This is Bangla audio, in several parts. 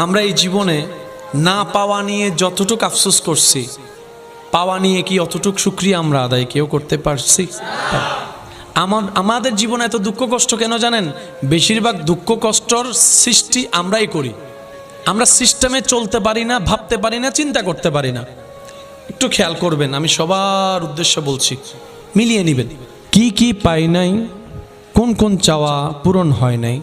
আমরা এই জীবনে না পাওয়া নিয়ে যতটুকু আফসোস করছি, পাওয়া নিয়ে কি অতটুকু শুকরিয়া আমরা আদায় কেউ করতে পারছি? আমাদের জীবনে এত দুঃখ কষ্ট কেন জানেন? বেশিরভাগ দুঃখ কষ্টর সৃষ্টি আমরাই করি। আমরা সিস্টেমে চলতে পারি না, ভাবতে পারি না, চিন্তা করতে পারি না। একটু খেয়াল করবেন, আমি সবার উদ্দেশ্যে বলছি, মিলিয়ে নেবেন। কি কি পাই নাই, কোন কোন চাওয়া পূরণ হয় নাই,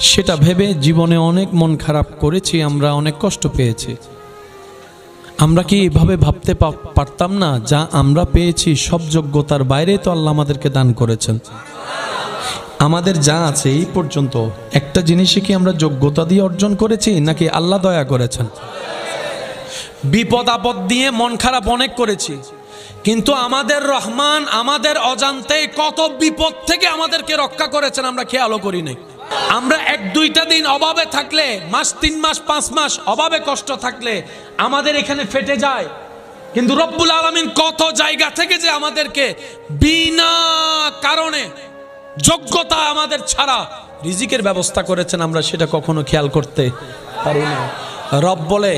সেটা ভেবে জীবনে অনেক মন খারাপ করেছি, আমরা অনেক কষ্ট পেয়েছি। আমরা কি এভাবে ভাবতে পারতাম না যা আমরা পেয়েছি সব যোগ্যতার বাইরে তো আল্লাহ আমাদেরকে দান করেছেন। আমাদের যা আছে এই পর্যন্ত একটা জিনিসই কি আমরা যোগ্যতা দিয়ে অর্জন করেছি নাকি আল্লাহ দয়া করেছেন? বিপদ আপদ দিয়ে মন খারাপ অনেক করেছি, কিন্তু আমাদের রহমান আমাদের অজান্তে কত বিপদ থেকে আমাদেরকে রক্ষা করেছেন আমরা খেয়ালও করি নাই। আমরা এক দুইটা দিন অভাবে থাকলে, মাস 3 মাস 5 মাস অভাবে কষ্ট থাকলে আমাদের এখানে ফেটে যায়, কিন্তু রব্বুল আলামিন কত জায়গা থেকে যে আমাদেরকে বিনা কারণে যোগ্যতা আমাদের ছাড়া রিজিকের ব্যবস্থা করেছেন, আমরা সেটা কখনো খেয়াল করতে পারি না। রব বলে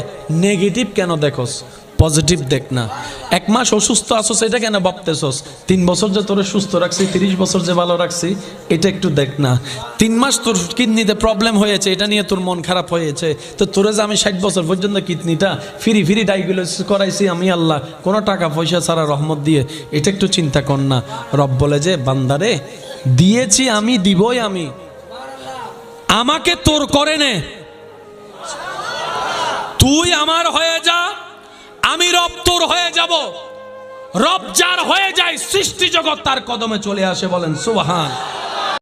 নেগেটিভ কেন দেখোস, পজিটিভ দেখ না। 1 মাস অসুস্থ আসোস এটা কেন ভাবতেছস? 3 বছর যে তোরে সুস্থ রাখছি, 30 বছর যে ভালো রাখছি, এটা একটু দেখ না। 3 মাস তোর কিডনিতে প্রবলেম হয়েছে, এটা নিয়ে তোর মন খারাপ হয়েছে, তো তোরে যে আমি 60 বছর পর্যন্ত কিডনিটা ফ্রি ডায়াগনোসিস করাইছি আমি আল্লাহ কোনো টাকা পয়সা ছাড়া রহমত দিয়ে, এটা একটু চিন্তা কর না। রব বলে যে বান্দারে দিয়েছি আমি, দিবই আমি, আমাকে তোর করে নে, তুই আমার হয়ে যা, আমি রব তোর হয়ে যাব। রব যার হয়ে যায় সৃষ্টি জগৎ তার কদমে চলে আসে, বলেন সুবহান।